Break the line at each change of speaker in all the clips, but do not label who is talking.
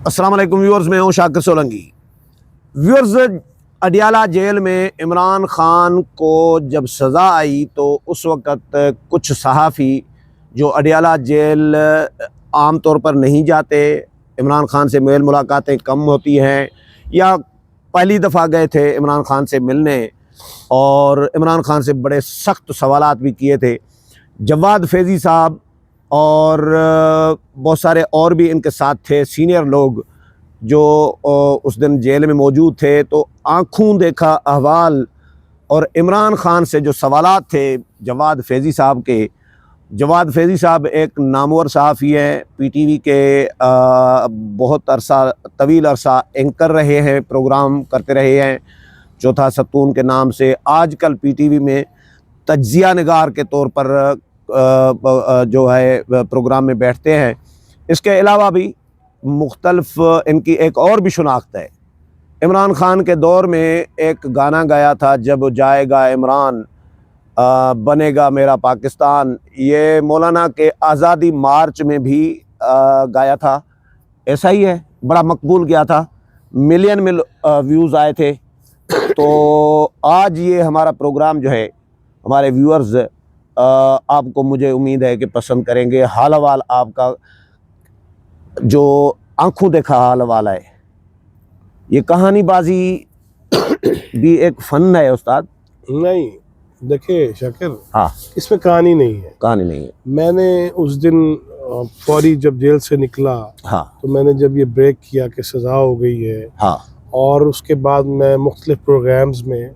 अस्सलाम वालेकुम व्यूअर्स, मैं हूं शाकिर सोलंकी। व्यूअर्स, अडियाला जेल में इमरान खान को जब सज़ा आई तो उस वक़्त कुछ सहाफ़ी जो अडियाला जेल आम तौर पर नहीं जाते, इमरान खान से मेल मुलाकातें कम होती हैं या पहली दफ़ा गए थे इमरान खान से मिलने और इमरान खान से बड़े सख्त सवालात भी किए थे। जवाद फैज़ी साहब और बहुत सारे और भी इनके साथ थे सीनियर लोग जो उस दिन जेल में मौजूद थे। तो आँखों देखा अहवाल और इमरान खान से जो सवालात थे जवाद फैज़ी साहब के। जवाद फैज़ी साहब एक नामवर सहाफ़ी हैं, पीटीवी के बहुत अरसा तवील अरसा एंकर रहे हैं, प्रोग्राम करते रहे हैं चौथा सतून के नाम से। आजकल पीटीवी में तज्ज़िया निगार के तौर पर जो है प्रोग्राम में बैठते हैं। इसके अलावा भी मुख्तलिफ इनकी एक और भी शनाख्त है। इमरान खान के दौर में एक गाना गाया था, जब जाएगा इमरान बनेगा मेरा पाकिस्तान। ये मौलाना के आज़ादी मार्च में भी गाया था। ऐसा ही है, बड़ा मकबूल गया था, मिलियन में व्यूज़ आए थे। तो आज ये हमारा प्रोग्राम जो है, हमारे व्यूअर्स आपको मुझे उम्मीद है कि पसंद करेंगे। हाल अहवाल आपका जो आंखों देखा हाल अहवाल है, ये कहानीबाजी भी एक फ़न है उस्ताद।
नहीं देखिए शाकिर,
हाँ,
इसमें कहानी नहीं है।
कहानी नहीं है।
मैंने उस दिन फौरी जब जेल से निकला,
हाँ
तो मैंने जब ये ब्रेक किया कि सज़ा हो गई है,
हाँ,
और उसके बाद मैं मुख्तलिफ प्रोग्राम्स में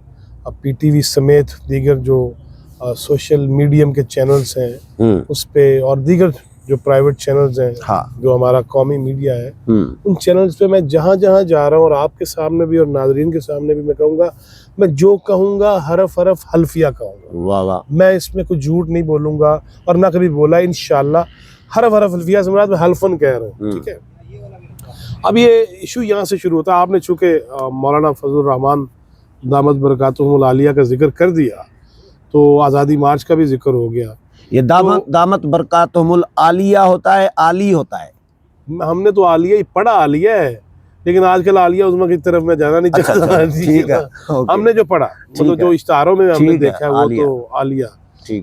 पीटीवी समेत दीगर जो सोशल मीडियम के चैनल्स हैं उस पे और दीगर जो प्राइवेट चैनल्स हैं,
हाँ,
जो हमारा कौमी मीडिया है, उन चैनल्स पे मैं जहाँ जहाँ जा रहा हूँ और आपके सामने भी और नाज़रीन के सामने भी मैं कहूँगा, मैं जो कहूँगा हरफ हरफ हल्फिया कहूँगा।
वाह वाह।
मैं इसमें कुछ झूठ नहीं बोलूँगा और ना कभी बोला। इंशाल्लाह हरफ हरफ हल्फिया से मुराद मैं हल्फन कह रहा हूँ, ठीक है। अब ये इशू यहाँ से शुरू होता है। आपने चूँकि मौलाना फजलुर रहमान दामत बरकातुहुमुल आलिया का जिक्र कर दिया, तो आज़ादी मार्च का भी जिक्र हो गया।
ये दामत बरकातुहुमुल आलिया होता है, आली होता है?
हमने तो आलिया ही पढ़ा, आलिया है, लेकिन आजकल आलिया उज़्मा की तरफ मैं जाना नहीं चाहता।
ठीक है,
हमने जो पढ़ा, मतलब जो इश्तारों में हमने देखा है, वो तो आलिया।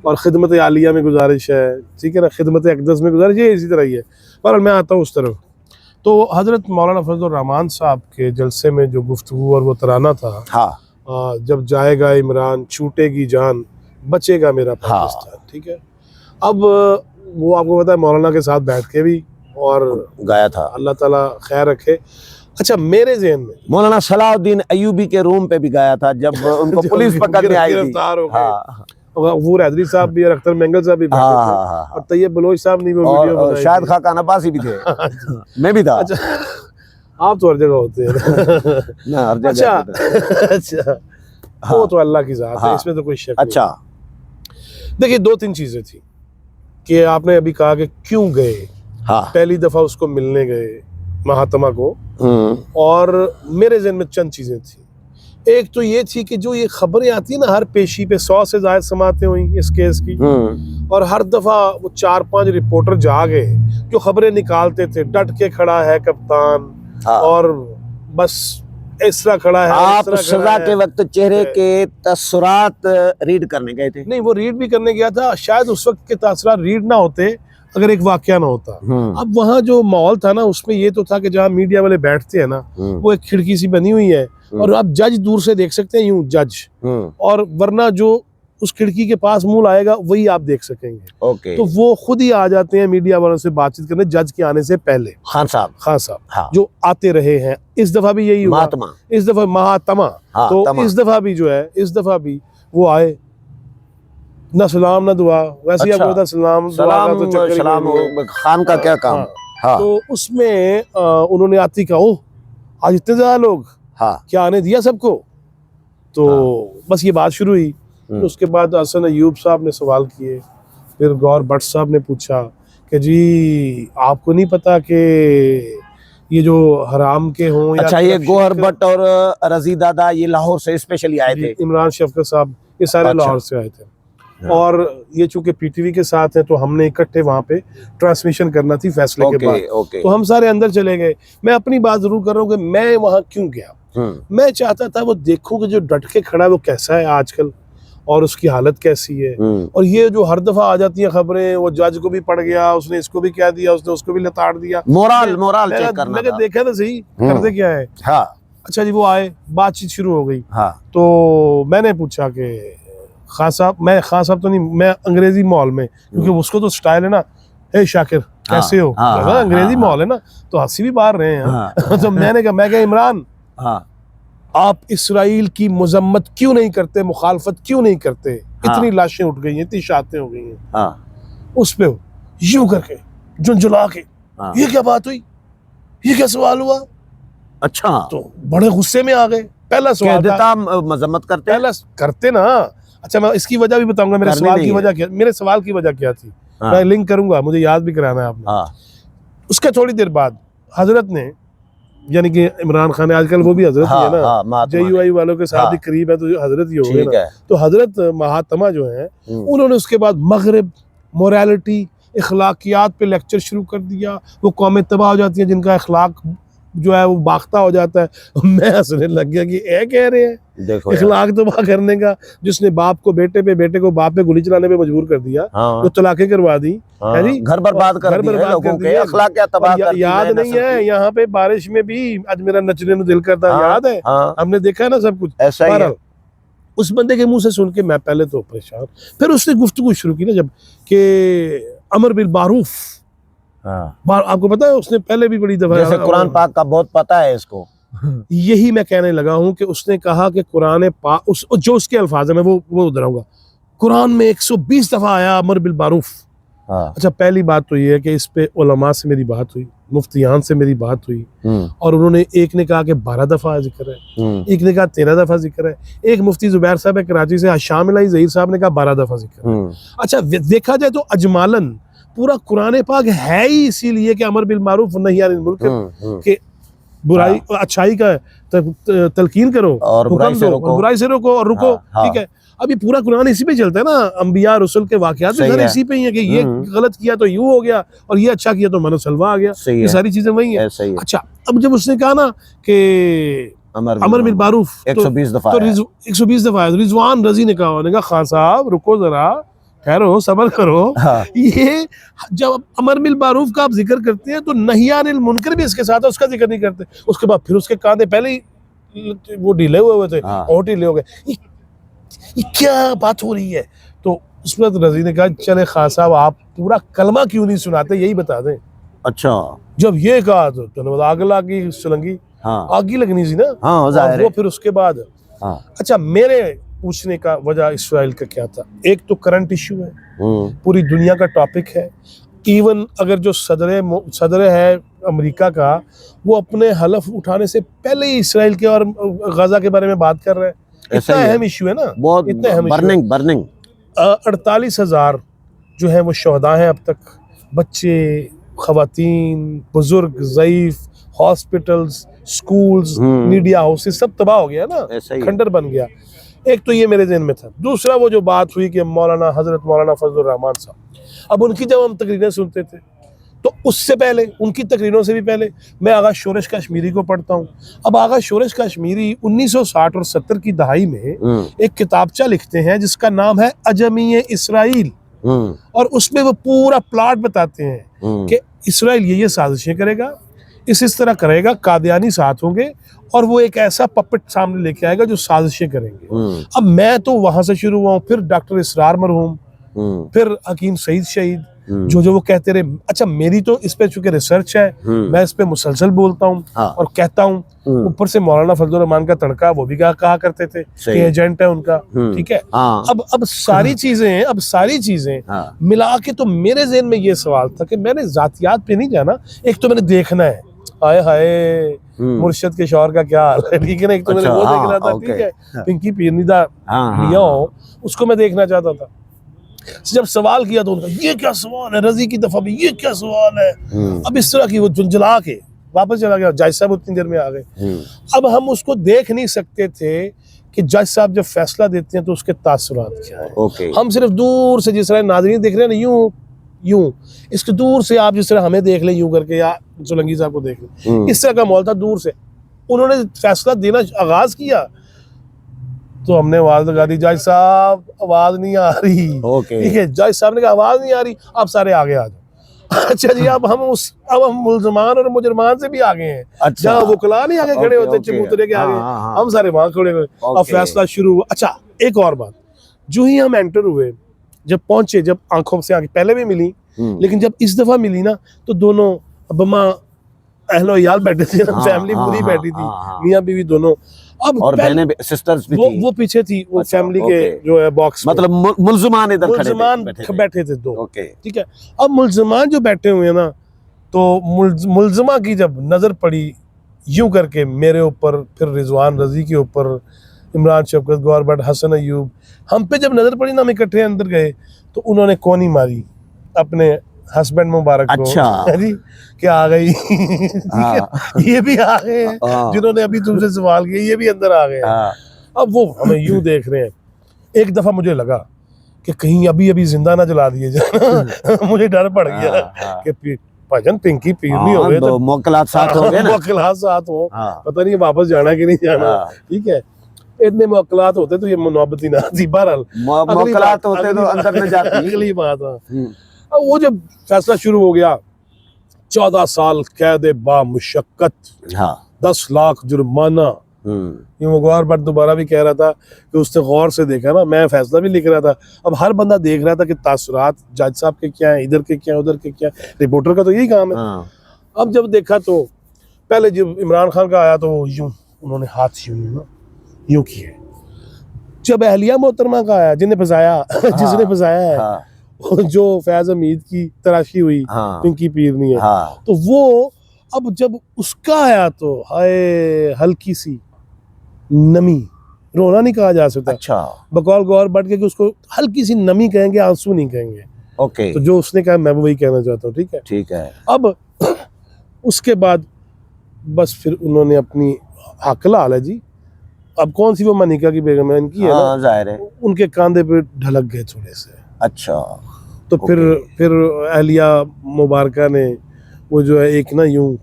और खिदमत आलिया में गुजारिश है, ठीक है ना, खिदमत अक़दस में गुजारिश है, इसी तरह ही है। पर मैं आता हूँ उस तरफ। तो हज़रत मौलाना फजलुर रहमान साहब के जलसे में जो गुफ्तगू और वो तराना था,
हाँ,
जब जाएगा इमरान छूटेगी जान बचेगा मेरा पाकिस्तान, ठीक है। अब वो आपको पता है मौलाना के साथ बैठ के भी और
गाया था।
अल्लाह ताला खैर रखे। अच्छा, मेरे ज़हन में
मौलाना सलाउद्दीन अयूबी के रूम पे भी गाया था जब उनको पुलिस पकड़ने आई थी।
गिरफ्तार हो गए।
हाँ,
वो हैदरी साहब भी और अख्तर मेंगल साहब भी बैठे थे, और तैयब बलोच साहब ने वो वीडियो बनाई,
शायद खाकान अब्बासी भी थे। मैं भी था।
अच्छा, आप तो हर जगह होते हैं
ना, हर जगह।
अच्छा, वो तो अल्लाह की ज़ात है, इसमें तो कोई शक नहीं।
अच्छा,
देखिए, दो तीन चीज़ें थी कि आपने अभी कहा कि क्यों गए।
हाँ,
पहली दफ़ा उसको मिलने गए महात्मा को, और मेरे ज़हन में चंद चीज़ें थी। एक तो ये थी कि जो ये खबरें आती है ना, हर पेशी पे 100 से ज़्यादा समातें हुई इस केस की, और हर दफ़ा वो 4-5 रिपोर्टर जा गए जो खबरें निकालते थे, डट के खड़ा है कप्तान, और बस इस तरह खड़ा है।
आप सजा के वक्त चेहरे के तसुरात रीड करने गए थे?
नहीं, वो रीड भी करने गया था। शायद उस वक्त के तसुरात रीड ना होते अगर एक वाकया ना होता। अब वहाँ जो माहौल था ना, उसमें ये तो था कि जहाँ मीडिया वाले बैठते हैं ना, वो एक खिड़की सी बनी हुई है, और आप जज दूर से देख सकते हैं, यूं जज, और वरना जो उस खिड़की के पास मुंह लाएगा वही आप देख सकेंगे। तो वो खुद ही आ जाते हैं मीडिया वालों से बातचीत करने जज के आने से पहले। खान साहब
हाँ,
जो आते रहे हैं, इस दफा भी यही हुआ, इस दफा महात्मा। तो इस दफा भी जो है, इस दफा भी वो आए, ना सलाम ना दुआ। वैसे ही आपको सलाम
खान का क्या काम।
तो उसमें उन्होंने आती कहा, ओह आज इतने ज्यादा लोग, क्या आने दिया सबको? तो बस ये बात शुरू हुई। तो उसके बाद हसन अयूब साहब ने सवाल किए, फिर गौर भट्ट साहब ने पूछा कि जी आपको नहीं पता कि ये जो हराम के हों।
अच्छा, ये गौहर भट्ट और रजी दादा ये लाहौर से स्पेशली आए थे?
इमरान शफकत साहब ये सारे लाहौर से आए थे। और ये चूंकि पीटीवी के साथ है तो हमने इकट्ठे वहां पे ट्रांसमिशन करना थी फैसले के बाद।
ओके।
तो हम सारे अंदर चले गए। मैं अपनी बात जरूर कर रहा हूँ कि मैं वहां क्यों गया। मैं चाहता था वो देखूं कि जो डट के खड़ा है वो कैसा है आजकल और उसकी हालत कैसी है। और ये जो हर दफा आ जाती हैं खबरें, वो जज को भी पड़ गया, उसने इसको भी क्या दिया, उसने उसको भी लताड़ दिया, मोरल चेक करना था। देखा तो सही करते क्या है। हाँ। अच्छा जी, वो आए, बातचीत शुरू हो गई। हाँ। तो मैंने पूछा कि खान साहब तो नहीं, मैं अंग्रेजी मॉल में, क्योंकि उसको तो स्टाइल है ना, हे शाकिर कैसे हो, अंग्रेजी मॉल है ना तो हंसी भी बाहर रहे हैं। तो मैंने कहा, मैं क्या इमरान, आप इसराइल की मजम्मत क्यों नहीं करते, मुखालफत क्यों नहीं करते? इतनी लाशें उठ गई हैं, इतनी शातें हो गई हैं। उस पे यूं करके झुंझुला के, ये क्या बात हुई, ये क्या सवाल हुआ? अच्छा। तो बड़े गुस्से में आ गए। पहला सवाल था, मजम्मत करते, पहला करते ना। अच्छा, मैं इसकी वजह भी बताऊंगा, मेरे सवाल की वजह क्या, मेरे सवाल की वजह क्या थी। मैं लिंक करूंगा, मुझे याद भी कराना है आपने। उसके थोड़ी देर बाद हजरत ने, यानी कि इमरान खान आजकल वो भी हजरत ही है ना, JUI वालों के साथ ही करीब है तो हजरत ही हो गए ना। तो हजरत महात्मा जो है, उन्होंने उसके बाद मगरिब, मोरालिटी, इखलाकियात पे लेक्चर शुरू कर दिया। वो कौमें तबाह हो जाती हैं जिनका इखलाक जो है वो बाख्ता हो जाता है। मैं हंसने लग गया कि ये कह रहे हैं देखो इखलाक तबाह करने का, जिसने बाप को बेटे पे, बेटे को बाप पे गोली चलाने पे मजबूर कर दिया, तो तलाकें करवा दी, है जी, घर बर्बाद कर दिया लोगों के, अखलाक क्या तबाह कर दिया। याद नहीं है यहाँ पे बारिश में भी आज मेरा नचने दिल करता, याद है, हमने देखा है ना सब कुछ ऐसा ही है। उस बंदे के मुंह से सुन के मैं पहले तो परेशान, फिर उसने गुफ्तगू शुरू की ना जब के अमर बिल मारूफ, आपको पता है उसने पहले भी बड़ी दफा, जैसे कुरान पाक का बहुत पता है इसको, यही मैं कहने लगा हूं कि उसने कहा कि कुरान पाक, जो उसके अल्फाज है, मैं वो दोहराऊंगा, कुरान में 120 दफा आया अमर बिल मारूफ। अच्छा, पहली बात तो ये है कि इस पे उलमा से मेरी बात हुई, मुफ्तियान से मेरी बात हुई, और उन्होंने, एक ने कहा कि 12 दफा जिक्र है, एक ने कहा 13 दफा जिक्र है, एक मुफ्ती जुबैर साहब है कराची से, शामिल ज़हीर साहब ने कहा 12 दफा जिक्र है। अच्छा, देखा जाए तो अजमालन पूरा कुरान पाक है ही इसीलिए कि अमर बिल मारूफ नही अनिल मुनकर, के बुराई अच्छाई का तलकीन करो और बुराई से रोको और रुको। ठीक है, अभी पूरा कुरान इसी पे चलता है ना, अंबिया रसूल के वाकयात भी इसी पे ही है कि ये गलत किया तो यूं हो गया और ये अच्छा किया तो मनो सलवा आ गया, ये सारी चीजें वही है। अच्छा, अब जब उसने कहा ना कि अमर बिल मारूफ 120 दफा, तो 120 दफा रिजवान रजी ने कहा, खान साहब रुको जरा, ठहरो, सब्र करो। ये जब अमर बिल मारूफ का आप जिक्र करते हैं तो नही अनिल मुनकर भी इसके साथ है, उसका जिक्र नहीं करते। उसके बाद फिर उसके कांधे पहले ही वो ढीले हुए थे और ढीले हो गए, ये क्या बात हो रही है। तो उस वक्त रजी ने कहा, चले खान साहब आप पूरा कलमा क्यों नहीं सुनाते, यही बता दें। अच्छा, जब ये कहा तो आग लगी सुलंगी, आग ही लगनी थी ना। वो फिर उसके बाद, अच्छा, मेरे पूछने का वजह इसराइल का क्या था, एक तो करंट इशू है, पूरी दुनिया का टॉपिक है। इवन अगर जो सदर है अमेरिका का, वो अपने हलफ उठाने से पहले ही इसराइल के और गजा के बारे में बात कर रहे हैं। इतना अहम इशू है ना, बहुत इतना अहम बर्निंग 48,000 जो है वो शहदा हैं अब तक, बच्चे, खवातीन, बुजुर्ग, ज़ईफ, हॉस्पिटल्स, स्कूल्स, मीडिया हाउसेस सब तबाह हो गया ना, खंडर बन गया। एक तो ये मेरे ज़हन में था। दूसरा वो जो बात हुई कि हजरत मौलाना फजलुर रहमान साहब, अब उनकी जब हम तकरीरें सुनते थे तो उससे पहले, उनकी तकरीरों से भी पहले, मैं आगा शोरश कश्मीरी को पढ़ता हूँ। अब आगा शोरश कश्मीरी 1960 और 70 की दहाई में एक किताबचा लिखते हैं जिसका नाम है अजमी इसराइल, और उसमें वो पूरा प्लाट बताते हैं कि इसराइल ये साजिशें करेगा, इस तरह करेगा, कादियानी साथ होंगे, और वो एक ऐसा पपेट सामने लेके आएगा जो साजिशें करेंगे। अब मैं तो वहां से शुरू हुआ हूँ, फिर डॉक्टर इसरार मरहूम, फिर हकीम सईद शहीद, जो वो कहते रहे। अच्छा, मेरी तो इस पे चूंकि रिसर्च है, मैं इस पे मुसलसल बोलता हूँ और कहता हूँ। ऊपर से मौलाना फजलुर रहमान का तड़का, वो भी कहा करते थे कि एजेंट है उनका। ठीक है, अब सारी चीजें मिला के तो मेरे ज़हन में ये सवाल था कि मैंने जातियात पे नहीं जाना, एक तो मैंने देखना है, हाय हाय मुर्शिद के शौहर का क्या हाल है, ठीक है ना, एक तो मैंने वो देखना था, ठीक है, पिंकी पीरनिदा मियां, उसको मैं देखना चाहता था। जब सवाल किया तो उनका ये क्या सवाल है, रजी की दफा में ये क्या सवाल है। अब इस तरह की वो झुंझला के वापस चला गया, जायज साहब उतनी देर में आ गए। अब हम उसको देख नहीं सकते थे कि जज साहब जब फैसला देते हैं तो उसके तासुरात क्या है।
ओके।
हम सिर्फ दूर से जिस तरह नाज़रीन देख रहे हैं ना, यूं यूं, इसके दूर से आप जिस तरह हमें देख लें यूं करके, या सोलंकी साहब को देख लें, इस तरह का माहौल था दूर से। उन्होंने फैसला देना आगाज किया तो हमने आवाज लगा दी, जज साहब आवाज नहीं आ रही। ठीक है, जज साहब ने कहा आवाज नहीं आ रही, आप सारे आगे आ जाओ। अच्छा जी, अब हम मुल्जमान और मुजरमान से भी आगे हैं।
अच्छा।
जहाँ वकला नहीं आगे खड़े होते चबूतरे के आगे, हम सारे वहां खड़े हुए। अब फैसला शुरू हुआ। अच्छा, एक और बात, जो ही हम एंटर हुए, जब पहुंचे, जब आंखों से आंखें पहले भी मिली, लेकिन जब इस दफा मिली ना, तो दोनों अब्बा अहलो याल बैठे थे, फैमिली पूरी बैठी थी, मियाँ बीवी दोनों। अब
और बहनें सिस्टर्स भी थी।
वो पीछे थी, वो फैमिली के जो है बॉक्स,
मतलब मुल्जमान इधर
मुल्जमान बैठे थे दो।
ओके।
ठीक है, अब मुल्जमान जो बैठे हुए हैं ना, तो मुल्जमा की जब नजर पड़ी यूं करके मेरे ऊपर, फिर रिजवान रजी के ऊपर, इमरान शफकत, गौहर भट्ट, हसन अयूब, हम पे जब नजर पड़ी ना, हम इकट्ठे अंदर गए तो उन्होंने कोनी मारी अपने हस्बैंड मुबारक को।
अच्छा
जी, क्या आ गई। ये भी आ गए हैं जिन्होंने अभी तुमसे सवाल किया, ये भी अंदर आ गए। अब वो हमें यूं देख रहे हैं। एक दफा मुझे लगा कि कहीं अभी अभी जिंदा ना जला दिए जाए। मुझे डर पड़ गया कि भजन पिंकी पीर नहीं हो गए तो
मोकलात साथ हो गए ना,
मोकलात साथ हो, पता नहीं वापस जाना कि नहीं जाना। ठीक है, इतने मोकलात होते तो ये मोहब्बत ही ना थी। बहरहाल
मोकलात होते तो अंदर न जाती।
अगली बात। अब वो जब फैसला शुरू हो गया, 14 साल कैद बा मुशक्कत, 10 लाख जुर्माना। वो गौहर भट्ट दोबारा भी कह रहा था कि उसने गौर से देखा ना, मैं फैसला भी लिख रहा था, अब हर बंदा देख रहा था कि तासुरात जज साहब के क्या है, इधर के क्या है, उधर के क्या है। रिपोर्टर का तो यही काम है। अब जब देखा तो पहले जब इमरान खान का आया तो यूं उन्होंने हाथ यूं किए। जब अहलिया मोहतरमा का आया, जिसने फंसाया है, जो फैज हमीद की तराशी हुई, पिंकी पीर नहीं है, तो वो अब जब उसका आया तो हाय, हल्की सी नमी, रोना नहीं कहा जा सकता।
अच्छा।
बकौल गौर बढ़ के कि उसको हल्की सी नमी कहेंगे, आंसू नहीं कहेंगे।
ओके।
तो जो उसने कहा मैं वही कहना चाहता हूँ। ठीक है,
ठीक है।
अब उसके बाद बस फिर उन्होंने अपनी हकला हाल है जी, अब कौन सी वो मनिका की बेगम है, इनकी है ना,
जाहिर है,
उनके कांधे पे ढलक गए थोड़े से।
अच्छा।
तो फिर अहलिया मुबारका ने वो जो है एक ना यूं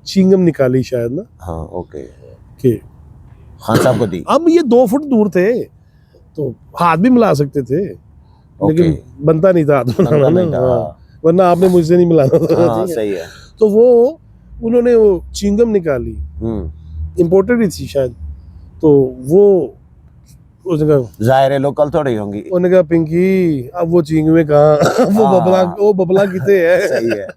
चिंगम निकाली शायद ना,
हाँ ओके,
कि
खान साहब को दी।
अब ये 2 फुट दूर थे तो हाथ भी मिला सकते थे, लेकिन बनता नहीं था हाथ मिलाना, वरना आपने मुझसे नहीं मिलाना था।
सही है।
तो वो उन्होंने वो चिंगम निकाली, इम्पोर्टेड ही थी शायद, तो वो उसने कहा
जाहिर है लोकल थोड़ी होंगी।
उन्होंने कहा पिंकी अब वो चिंगमे कहाँ, वो बबला किते है।
सही है।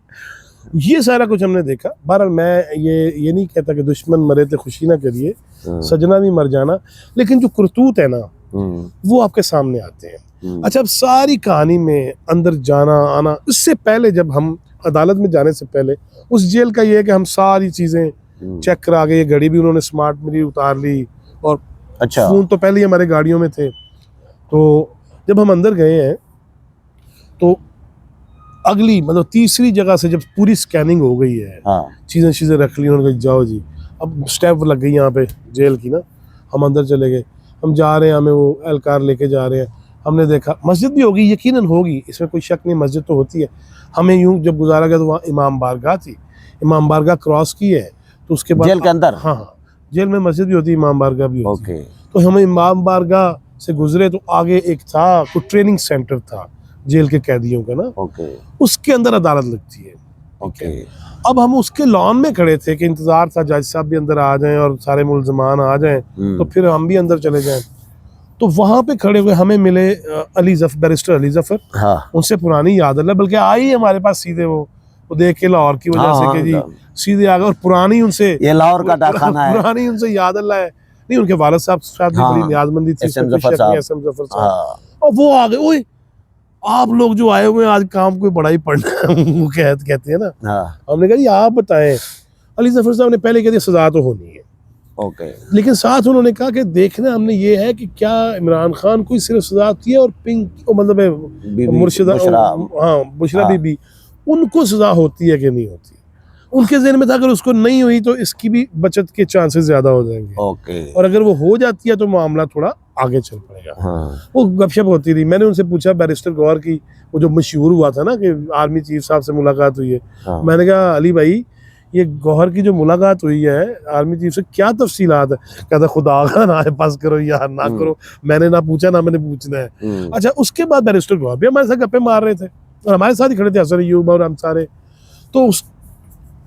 ये सारा कुछ हमने देखा। बहरहाल मैं ये नहीं कहता कि दुश्मन मरे तो खुशी ना करिए, सजना भी मर जाना, लेकिन जो करतूत है ना वो आपके सामने आते हैं। अच्छा, अब सारी कहानी में अंदर जाना आना, इससे पहले जब हम अदालत में जाने से पहले उस जेल का ये है कि हम सारी चीजें चेक करा गए। घड़ी भी उन्होंने स्मार्ट मेरी उतार ली, और
अच्छा,
फोन तो पहले ही हमारे गाड़ियों में थे। तो जब हम अंदर गए हैं तो अगली मतलब तीसरी जगह से जब पूरी स्कैनिंग हो गई है, चीजें रख ली उन्होंने, जाओ जी अब स्टैम्प लग गई यहाँ पे जेल की ना। हम अंदर चले गए, हम जा रहे हैं, हमें वो एहलकार लेके जा रहे हैं। हमने देखा मस्जिद भी होगी, यकीनन होगी, इसमें कोई शक नहीं, मस्जिद तो होती है। हमें यूं जब गुजारा गया तो वहाँ इमाम बारगाह थी, इमाम बारगाह क्रॉस की है तो उसके बाद
जेल के अंदर,
हाँ जेल में मस्जिद भी होती है, इमाम बारगाह भी होती है। तो हम इमाम बारगाह से गुजरे तो आगे एक था कोई ट्रेनिंग सेंटर था जेल के कैदियों का ना, उसके अंदर अदालत लगती है। अब हम उसके लॉन में खड़े थे कि इंतजार था जज साहब भी अंदर आ जाएं और सारे मुल्जमान आ जाएं, तो फिर हम भी अंदर चले जाएं। तो वहां पे खड़े हुए हमें मिले बैरिस्टर अली जफर। उनसे पुरानी याद अल्लाह, बल्कि आई हमारे पास सीधे वो देख के लाहौर की वजह से कि जी सीधे आ गए, और पुरानी उनसे
ये लाहौर का डाखाना है,
पुरानी उनसे याद अल्लाह है। नहीं, उनके वालिद साहब साथ भी बड़ी नियाजमंदी थी, एसएम जफर साहब। और वो आ गए, ओए आप लोग जो आए हुए आज काम कोई बड़ा ही पढ़ना है, वो कहते हैं ना। हमने कहा जी आप बताएं। अली जफर साहब ने पहले कह दिया सजा तो होनी है, लेकिन साथ उन्होंने कहा कि देखना हमने ये है कि क्या इमरान खान को सिर्फ सजा होती है और मतलब मुर्शिदा, हाँ बुशरा बीबी, उनको सजा होती है कि नहीं होती। उनके ज़हन में था अगर उसको नहीं हुई तो इसकी भी बचत के चांसेस ज़्यादा हो जाएंगे,
ओके।
और अगर वो हो जाती है तो मामला थोड़ा आगे चल पड़ेगा।
हाँ।
वो गपशप होती रही। मैंने उनसे पूछा बैरिस्टर गौहर की, वो जो मशहूर हुआ था ना कि आर्मी चीफ साहब से मुलाकात हुई है,
हाँ।
मैंने कहा अली भाई ये गौहर की जो मुलाकात हुई है आर्मी चीफ से, क्या तफसीलात है? कहता खुदा का ना पास करो यार, ना करो, मैंने ना पूछा ना मैंने पूछना है। अच्छा, उसके बाद बैरिस्टर गौहर भी हमारे साथ गप्पे मार रहे थे और हमारे साथ ही खड़े थे हसन अय्यूब और हम सारे। तो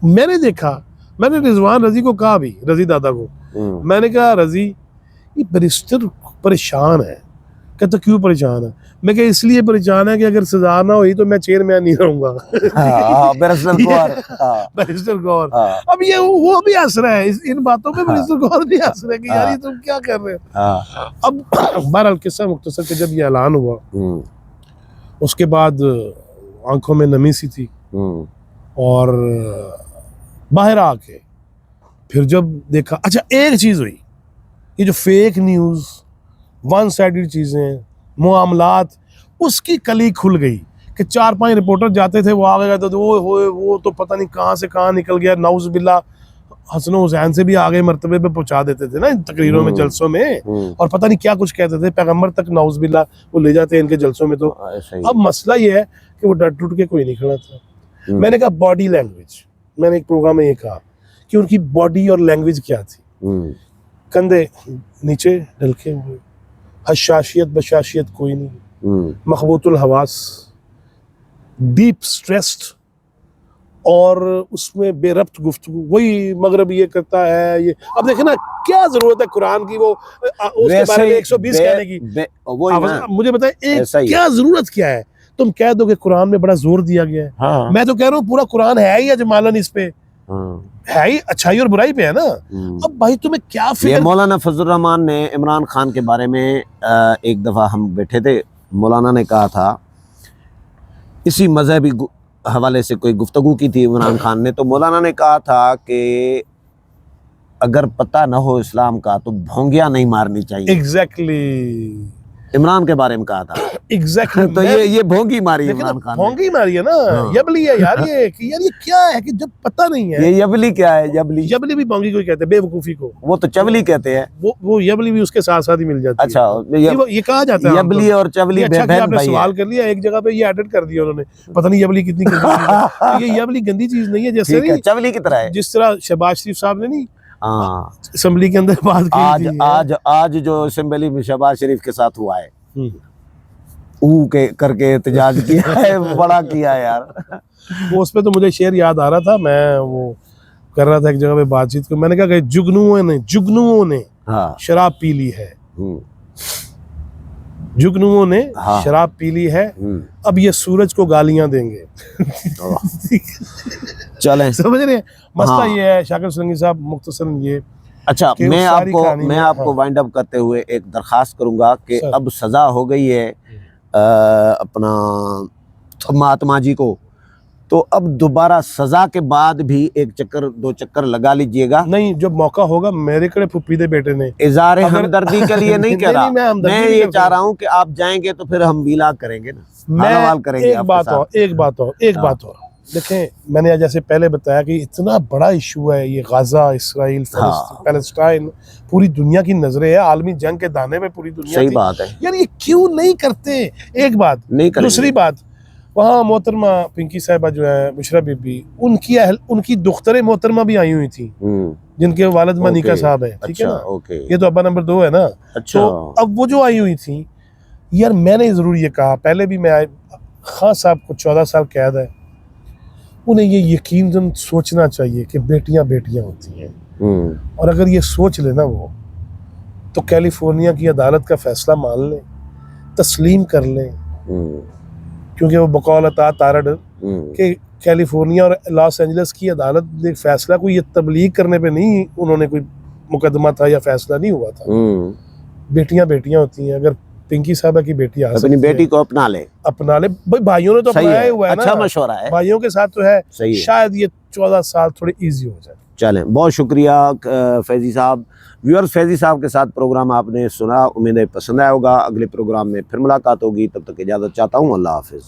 मैंने देखा, मैंने रिजवान रजी को कहा भी, रजी दादा को, मैंने कहा रजी ये बैरिस्टर परेशान है। कहता क्यों परेशान है? मैं कहा इसलिए परेशान है कि अगर सजा ना हुई तो मैं चेयरमैन नहीं रहूंगा। बैरिस्टर गौहर। अब ये वो भी हंस रहा है इन बातों पे, बैरिस्टर गौहर भी हंस रहे हैं कि यार ये तुम क्या कर रहे हो। अब बहरहाल किस्सा मुख्तसर के जब ये ऐलान हुआ उसके बाद आंखों में नमी सी थी, और बाहर आके फिर जब देखा, अच्छा एक चीज हुई, ये जो फेक न्यूज वन साइडेड चीजें मामलात, उसकी कली खुल गई कि 4-5 रिपोर्टर जाते थे, वो आ गए तो वो तो पता नहीं कहाँ से कहाँ निकल गया, नाउज बिल्ला हसन हुसैन से भी आगे मर्तबे पे पहुंचा देते थे ना इन तकरीरों में, जलसों में, और पता नहीं क्या कुछ कहते थे, पैगंबर तक नाउज बिल्ला वो ले जाते हैं इनके जलसों में। तो अब मसला ये है कि वो डट टूट के कोई नहीं खड़ा था। मैंने कहा बॉडी लैंग्वेज, मैंने एक प्रोग्राम में ये कहा कि उनकी बॉडी और लैंग्वेज क्या थी, कंधे नीचे ढलके हुए, हशाशियत बशाशियत कोई नहीं, मखबूतुल हवास, डीप स्ट्रेस्ड, और उसमें बेरब्त गुफ्तगू, वही मगरब ये करता है ये। अब देखे ना क्या जरूरत है कुरान की वो उसके बारे में 120 कहने की, मुझे बताए क्या जरूरत क्या है? तुम कह दो कि कुरान में बड़ा जोर दिया गया है। हाँ। मैं तो कह रहा हूँ पूरा कुरान है ही अजमालन इस पे, है ही अच्छाई और बुराई पे है ना। अब भाई तुम्हें क्या फिक्र।
मौलाना फजलुर रहमान ने इमरान खान के बारे में एक दफा हम बैठे थे, मौलाना ने कहा था, इसी मजहबी हवाले से कोई गुफ्तगू की थी इमरान खान ने, तो मौलाना ने कहा था कि अगर पता न हो इस्लाम का तो भोंगिया नहीं मारनी चाहिए।
एग्जैक्टली
इमरान के बारे में कहा था।
एग्जैक्टली
तो ये भोंगी मारी इमरान खान ने।
भोंगी मारी है ना। हाँ। यबली है यार ये कि यार ये क्या है कि जब पता नहीं है।
ये यबली क्या है? यबली भी
भोंगी को ही कहते हैं, बेवकूफी को।
वो तो चवली कहते हैं।
वो यबली भी उसके साथ साथ ही मिल जाती है।
अच्छा,
ये कहा जाता है
यबली और चवली।
अच्छा आपने सवाल कर लिया, एक जगह पे ये एडिट कर दिया उन्होंने, पता नहीं यबली कितनी गंदी। ये यबली गंदी चीज नहीं है, जैसे
चवली की तरह है,
जिस तरह शहबाज शरीफ साहब ने नहीं असेंबली के अंदर बात की।
आज जो असेंबली में शहबाज शरीफ के साथ हुआ है, के करके एहतजाज किया है, बड़ा किया है यार।
वो उस पे तो मुझे शेर याद आ रहा था, मैं वो कर रहा था एक जगह पे बातचीत को, मैंने कहा कि जुगनुओं ने शराब पी ली है, जुगनुओं ने शराब पी ली है, अब ये सूरज को गालियां देंगे।
चलें,
समझ रहे हैं मसला ये है शाकिर सुलंगी साहब, मुख्तसरन ये।
अच्छा, मैं आपको वाइंड अप करते हुए एक दरखास्त करूंगा कि अब सजा हो गई है अपना महात्मा जी को, तो अब दोबारा सजा के बाद भी एक चक्कर 2 चक्कर लगा लीजिएगा।
नहीं, जब मौका होगा, मेरे कड़े फुप्पी दे बेटे ने
इज़हार हमदर्दी के लिए नहीं कह रहा, मैं ये चाह रहा हूँ कि आप जाएंगे तो फिर हम विलाग करेंगे ना, हाल करेंगे।
एक बात और देखें, मैंने जैसे पहले बताया कि इतना बड़ा इशू है ये गाजा, इसराइल, पैलेस्टाइन, पूरी दुनिया की नजरें है, आलमी जंग के दाने में पूरी दुनिया।
सही बात है
यार, ये क्यों नहीं करते? एक बात नहीं। दूसरी बात, वहाँ मोहतरमा पिंकी साहिबा जो है, मुशर्रफ बीबी, उनकी दुख्तरे मोहतरमा भी आई हुई थी, जिनके वालिद मनिका साहब है, ठीक है ना, ये तो अब्बा नंबर 2 है ना।
अच्छा।
तो अब वो जो आई हुई थी यार, मैंने जरूर ये कहा पहले भी, मैं खान साहब को 14 साल कैद है, उन्हें ये यकीनन सोचना चाहिए कि बेटियां बेटियां होती हैं, और अगर ये सोच लेना वो, तो कैलिफोर्निया की अदालत का फैसला मान लें, तस्लीम कर लें, क्योंकि वो बकौल अता तारड़ कि कैलिफोर्निया और लॉस एंजलिस की अदालत ने फैसला कोई ये तबलीग करने पे नहीं, उन्होंने कोई मुकदमा था या फैसला नहीं हुआ था। बेटियां बेटियां होती हैं, अगर पिंकी साहबा की बेटी
अपनी बेटी को अपना ले
भाई, भाइयों ने तो अपनाया हुआ है ना।
अच्छा मशवरा है,
भाइयों के साथ तो है, शायद ये 14 साल थोड़े इजी हो जाए।
चलें, बहुत शुक्रिया फैजी साहब। व्यूअर्स, फैजी साहब के साथ प्रोग्राम आपने सुना, उम्मीद है पसंद आया होगा। अगले प्रोग्राम में फिर मुलाकात होगी, तब तक इजाज़त चाहता हूँ। अल्लाह हाफिज़।